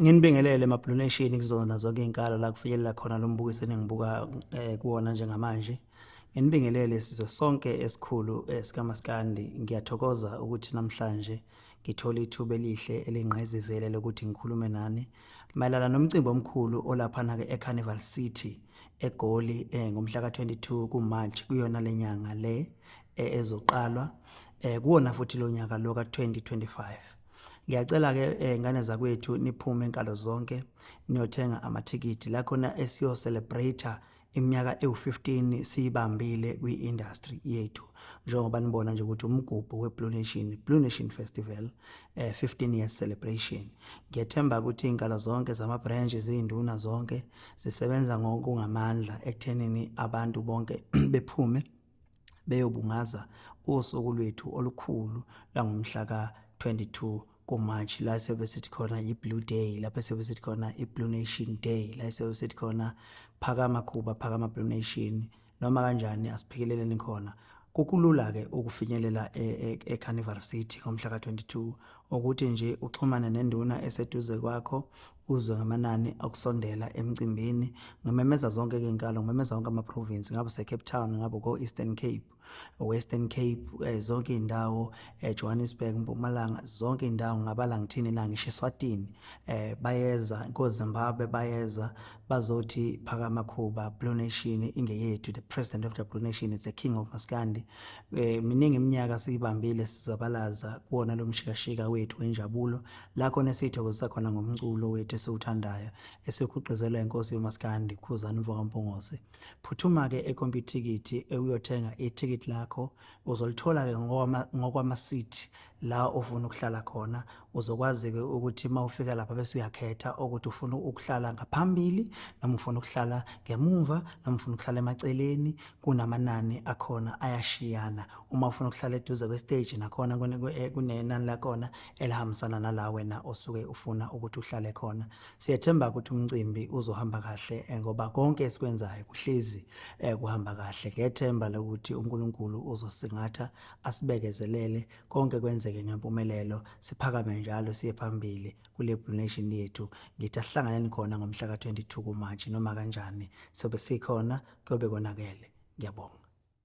Nginibingelele Blue Nation kuzona zonke inkalo la kufinyelela khona lo mbukiso engibuka kuona njengamanje. Nginibingelele sizwe sonke esikhulu sikaMaskandi. Ngiyathokoza ukuthi namhlanje ngithola ithuba elihle elingqayizivele lokuthi ngikhulume nani mayelana nomcimbi omkhulu olaphana ke eCarnival City eGoli ngomhla ka22 kuMarch kuyona lenyanga le ezoqalwa kuona futhi lo nyaka lo ka2025. Ngiyacela ke ngane zakwethu niphume enkalo zonke niyothenga amathikiti la khona esiyo celebrate iminyaka ewu15 siyibambile kwi-industry yethu njengoba nibona nje ukuthi umgubho Blue Nation Festival 15 years celebration. Ngiyethemba ukuthi inkalo zonke zama branches izinduna zonke zisebenza ngokungamandla ekuthenini abantu bonke bephume beyobungaza usuku lwethu olukhulu la ngomhla ka22 kuMarch la sithi khona iBlue Day, lapho sithi khona iBlue Nation Day, la sithi khona phakama Khuba phakama Blue Nation, noma kanjani asiphikeleleni khona. Kukulula ke ukufinyelela eCarnival City ngomhla ka22 ukuthi nje uxhumane nenduna eseduze kwakho uzwe ngamanani okusondela emcimbini. Ngimemeza zonke izinkalo, ngimemeza zonke ama province, ngabe seCape Town, ngabe ko Eastern Cape, Western Cape, zonke indawo, Johannesburg, Mpumalanga, zonke indawo ngabala ngithini la ngisho eSwatini bayeza koZimbabwe, bayeza bazothi phakama Khuba Blue Nation ingeyethu. The president of the Blue Nation is the king of Maskandi. Miningi iminyaka siyibambile sizabalaza kuona lo mshikashika wethu wenjabulo la khona sithokozisa khona ngomculo wethu esiwuthandayo esikhuqizelwa inkosi yoMaskandi Khuzani Mvokampongose. Phuthuma ke eComputerTicket uyothenga iticket lakho, uzolithola ke ngokwama seat la ofuna ukuhlala khona. Uzokwazi ke ukuthi mawufika lapha bese uyakhetha ukuthi ufuna ukuhlala ngaphambili noma ufuna ukuhlala ngemuva noma ufuna ukuhlala emaceleni. Kunamanani akhona ayashiyana. Uma ufuna ukuhlala eduze kwestage nakhona kunenani lakhona elihambisana nala wena osuke ufuna ukuthi uhlale khona. Siyethemba ukuthi umcimbi uzohamba kahle ngoba konke esikwenzayo kuhlezi kuhamba kahle. Ngiyethemba ukuthi uNkulunkulu uzosingatha asibekezelele konke kwenzeke ngempumelelo, siphakame njalo siye phambili kule Blue Nation yethu. Ngithi asihlanganeni khona ngomhla ka22 kuMarch noma kanjani sobe sikhona kuyobe konakele. Ngiyabonga.